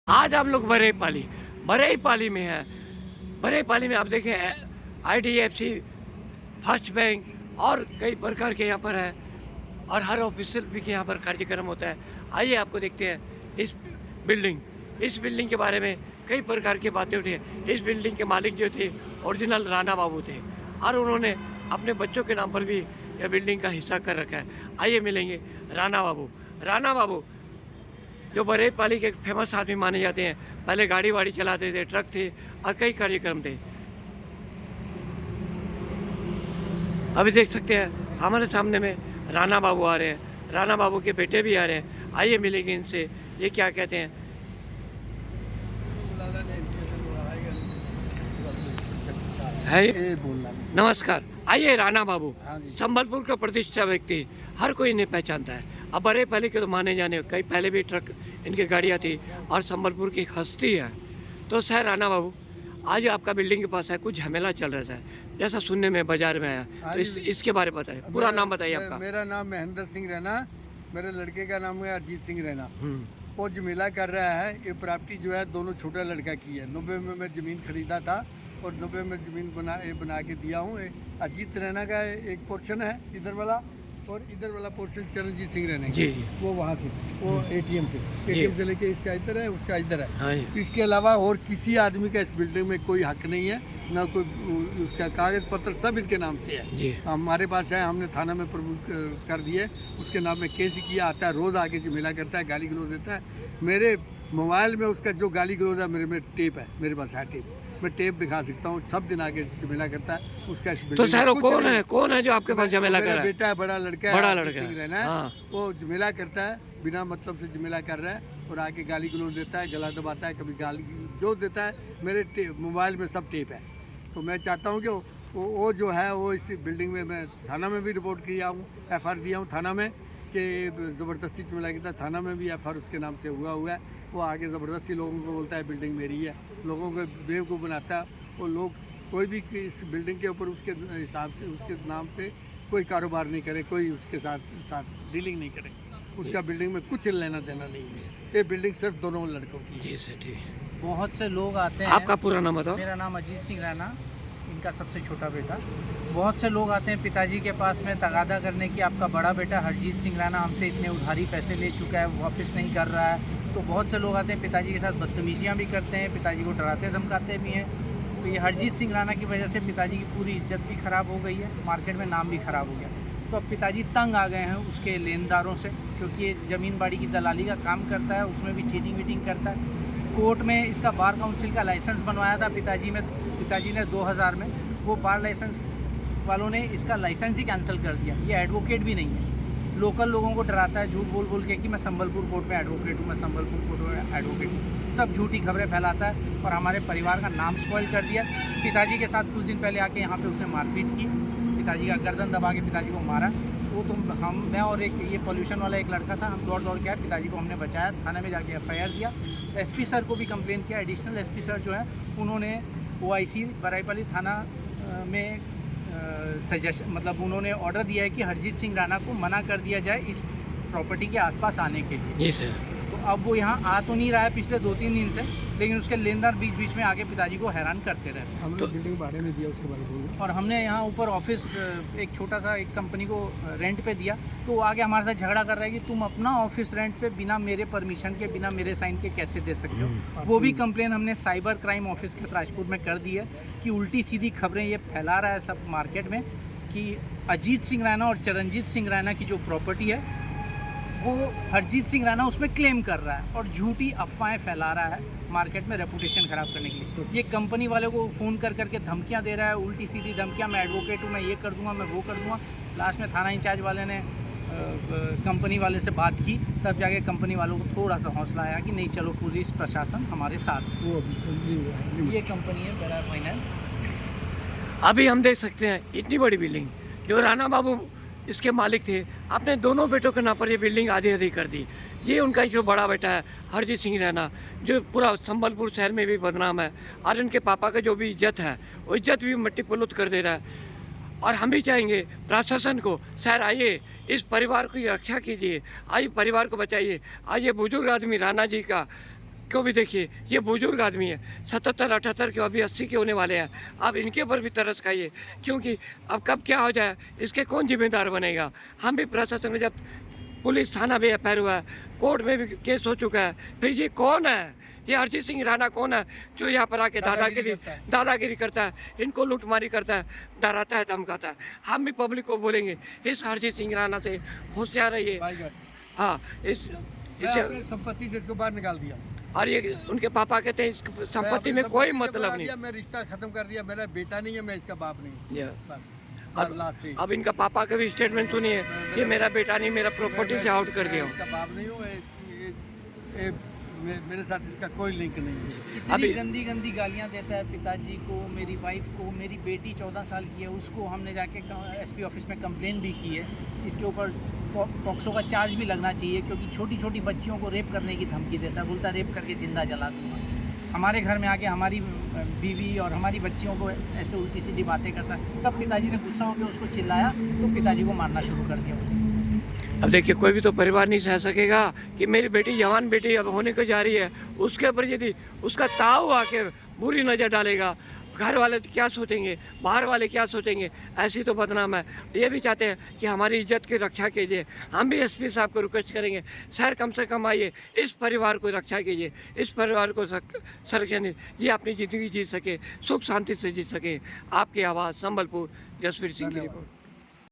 आज हम लोग बरेपाली में हैं। बरेपाली में आप देखें IDFC, फर्स्ट बैंक और कई प्रकार के यहाँ पर है और हर ऑफिशियल भी के यहाँ पर कार्यक्रम होता है। आइए आपको देखते हैं इस बिल्डिंग के बारे में कई प्रकार की बातें उठी हैं। इस बिल्डिंग के मालिक जो थे ओरिजिनल राणा बाबू थे और उन्होंने अपने बच्चों के नाम पर भी यह बिल्डिंग का हिस्सा कर रखा है। आइए मिलेंगे राणा बाबू जो बरेपाली के फेमस आदमी माने जाते हैं। पहले गाड़ी वाड़ी चलाते थे, ट्रक थे और कई कार्यक्रम थे। अभी देख सकते हैं हमारे सामने में राणा बाबू आ रहे हैं, राणा बाबू के बेटे भी आ रहे हैं। आइए मिलेंगे इनसे, ये क्या कहते हैं। नमस्कार। आइए राणा बाबू संबलपुर का प्रतिष्ठा व्यक्ति, हर कोई इन्हें पहचानता है। अब बरेपाली के तो माने जाने कई पहले भी ट्रक इनकी गाड़ियाँ थी और संबलपुर की एक हस्ती है। तो सर राणा बाबू, आज आपका बिल्डिंग के पास है, कुछ झमेला चल रहा है जैसा सुनने में बाजार में आया, तो इसके बारे में बताइए। पूरा नाम बताइए आपका। मेरा नाम महेंद्र सिंह रैना, मेरे लड़के का नाम है अरजीत सिंह रैना। वो झमेला कर रहा है। ये प्रॉपर्टी जो है दोनों छोटा लड़का की है। 90 में मैं ज़मीन खरीदा था और 90 में ज़मीन बना के दिया हूँ। अजीत रैना का एक पोर्शन है इधर वाला और इधर वाला पोर्शन चरणजीत सिंह रैना जी। वो वहाँ से, वो ATM से लेके इसका इधर है, उसका इधर है। हाँ। इसके अलावा और किसी आदमी का इस बिल्डिंग में कोई हक नहीं है, ना कोई उसका कागज पत्र सब इनके नाम से है जी। हमारे पास है। हमने थाना में प्रबुद्ध कर दिए, उसके नाम में केस किया। आता है रोज़ आके झमेला करता है, गाली गलौज देता है। मेरे मोबाइल में उसका जो गाली गलौज है मेरे में टेप है, मेरे पास है टेप, मैं टेप दिखा सकता हूँ। सब दिन आके झमेला करता है उसका। तो सर कौन है जो आपके पास झमेला कर रहा है? बेटा है, बड़ा लड़का है। हाँ। वो झमेला करता है, बिना मतलब से झमेला कर रहा है और आके गाली गलौज देता है, गला दबाता है, कभी गाली जो देता है। मेरे मोबाइल में सब टेप है। तो मैं चाहता हूँ कि वो जो है वो इस बिल्डिंग में, मैं थाना में भी रिपोर्ट किया हूँ, FR दिया हूँ थाना में कि ज़बरदस्ती झमेला किया। थाना में भी FR उसके नाम से हुआ है। वो आगे ज़बरदस्ती लोगों को बोलता है बिल्डिंग मेरी है, लोगों को बेवकूफ़ बनाता है। वो लोग कोई भी इस बिल्डिंग के ऊपर उसके हिसाब से उसके नाम पे कोई कारोबार नहीं करे, कोई उसके साथ डीलिंग नहीं करे। उसका बिल्डिंग में कुछ लेना देना नहीं है। ये बिल्डिंग सिर्फ दोनों लड़कों की। जी सर, ठीक। बहुत से लोग आते हैं। आपका पूरा नाम बताओ। मेरा नाम अजीत सिंह रैना, इनका सबसे छोटा बेटा। बहुत से लोग आते हैं पिताजी के पास में तगादा करने की, आपका बड़ा बेटा हरजीत सिंह रैना हमसे इतने उधारी पैसे ले चुका है, वापस नहीं कर रहा है। तो बहुत से लोग आते हैं पिताजी के साथ बदतमीजियाँ भी करते हैं, पिताजी को डराते धमकाते भी हैं। तो ये हरजीत सिंह रैना की वजह से पिताजी की पूरी इज्जत भी ख़राब हो गई है, मार्केट में नाम भी ख़राब हो गया। तो अब पिताजी तंग आ गए हैं उसके लेनदारों से, क्योंकि ये ज़मीन बाड़ी की दलाली का काम करता है, उसमें भी चीटिंग वीटिंग करता है। कोर्ट में इसका बार काउंसिल का लाइसेंस बनवाया था पिताजी ने 2000 में। वो बार लाइसेंस वालों ने इसका लाइसेंस ही कैंसिल कर दिया। ये एडवोकेट भी नहीं है, लोकल लोगों को डराता है झूठ बोल के कि मैं संबलपुर कोर्ट में एडवोकेट हूँ, मैं संबलपुर कोर्ट में एडवोकेट हूँ। सब झूठी खबरें फैलाता है और हमारे परिवार का नाम स्पॉइल कर दिया। पिताजी के साथ कुछ दिन पहले आके यहाँ पे उसने मारपीट की, पिताजी का गर्दन दबा के पिताजी को मारा। वो मैं और एक ये पॉल्यूशन वाला एक लड़का था, हम दौड़ के आए, पिताजी को हमने बचाया, थाने में जाके FIR दिया। SP सर को भी कंप्लेन किया। एडिशनल SP सर जो है उन्होंने OIC बरेपाली थाना में सजेशन मतलब उन्होंने ऑर्डर दिया है कि हरजीत सिंह रैना को मना कर दिया जाए इस प्रॉपर्टी के आसपास आने के लिए। जी सर। तो अब वो यहाँ आ तो नहीं रहा है पिछले 2-3 दिन से, लेकिन उसके लेनदार बीच में आके पिताजी को हैरान करते रहे। हमने बिल्डिंग भाड़े में दिया, उसके बारे में। और हमने यहाँ ऊपर ऑफिस एक छोटा सा एक कंपनी को रेंट पे दिया, तो वो आगे हमारे साथ झगड़ा कर रहा है कि तुम अपना ऑफिस रेंट पे बिना मेरे परमिशन के, बिना मेरे साइन के कैसे दे सकते हो। वो भी कंप्लेन हमने साइबर क्राइम ऑफिस के राजपुर में कर दी है कि उल्टी सीधी खबरें ये फैला रहा है सब मार्केट में कि अजीत सिंह रैना और चरणजीत सिंह रैना की जो प्रॉपर्टी है वो हरजीत सिंह रैना उसमें क्लेम कर रहा है और झूठी अफवाहें फैला रहा है मार्केट में रेपुटेशन ख़राब करने के लिए। ये कंपनी वाले को फ़ोन करके धमकियां दे रहा है, उल्टी सीधी धमकियां, मैं एडवोकेट हूँ, मैं ये कर दूंगा, मैं वो कर दूंगा। लास्ट में थाना इंचार्ज वाले ने कंपनी वाले से बात की, तब जाके कंपनी वालों को थोड़ा सा हौसला आया कि नहीं चलो पुलिस प्रशासन हमारे साथ। ये कंपनी है बड़ा फाइनेंस। अभी हम देख सकते हैं इतनी बड़ी बिल्डिंग जो राणा बाबू इसके मालिक थे, अपने दोनों बेटों के नाम पर ये बिल्डिंग आधी कर दी। ये उनका जो बड़ा बेटा है हरजीत सिंह रैना, जो पूरा संबलपुर शहर में भी बदनाम है और उनके पापा का जो भी इज्जत है वो इज्जत भी मट्टी पलुत कर दे रहा है। और हम भी चाहेंगे प्रशासन को, सर आइए इस परिवार की रक्षा कीजिए, आइए परिवार को बचाइए। आइए बुजुर्ग आदमी राणा जी का को भी देखिए, ये बुजुर्ग आदमी है, 77-78 के, अभी 80 के होने वाले हैं। अब इनके ऊपर भी तरस खाइए, क्योंकि अब कब क्या हो जाए इसके कौन जिम्मेदार बनेगा। हम भी प्रशासन में, जब पुलिस थाना भी एफ हुआ है, कोर्ट में भी केस हो चुका है, फिर ये कौन है, ये हरजीत सिंह राणा कौन है जो यहाँ पर आके दादागिरी करता है, इनको लूटमारी करता है, डराता है, धमकाता है। हम भी पब्लिक को बोलेंगे इस हरजीत सिंह राणा से होशियार रहिए। हाँ, इससे संपत्ति से इसको बाहर निकाल दिया, और ये उनके पापा कहते हैं इस संपत्ति में कोई मतलब नहीं। मैं रिश्ता खत्म कर दिया, मेरा बेटा नहीं है, मैं इसका बाप नहीं। बस अब इनका पापा का भी स्टेटमेंट सुनिए, ये मेरा बेटा नहीं, मेरा प्रॉपर्टी से आउट कर दिया। इसका बाप नहीं हूँ, मेरे साथ इसका कोई लिंक नहीं है। इतनी गंदी गंदी गालियाँ देता है पिताजी को, मेरी वाइफ को, मेरी बेटी 14 साल की है, उसको हमने जाके एसपी ऑफिस में कंप्लेन भी की है। इसके ऊपर पॉक्सो का चार्ज भी लगना चाहिए, क्योंकि छोटी छोटी बच्चियों को रेप करने की धमकी देता है, बोलता रेप करके जिंदा जला दूंगा। हमारे घर में आके हमारी बीवी और हमारी बच्चियों को ऐसे उल्टी सीधी बातें करता है। तब पिताजी ने गुस्सा होकर उसको चिल्लाया, तो पिताजी को मारना शुरू कर दिया उसने। अब देखिए, कोई भी तो परिवार नहीं सह सकेगा कि मेरी बेटी, जवान बेटी अब होने को जा रही है, उसके ऊपर यदि उसका ताऊ आके बुरी नज़र डालेगा, घर वाले तो क्या सोचेंगे, बाहर वाले क्या सोचेंगे, ऐसी तो बदनाम है। ये भी चाहते हैं कि हमारी इज्जत की रक्षा कीजिए। हम भी एसपी साहब को रिक्वेस्ट करेंगे, सर कम से कम आइए, इस परिवार को रक्षा कीजिए, इस परिवार को संरक्षण, ये अपनी ज़िंदगी जी सके, सुख शांति से जी सके। आपकी आवाज़, संबलपुर, जसवीर सिंह की रिपोर्ट।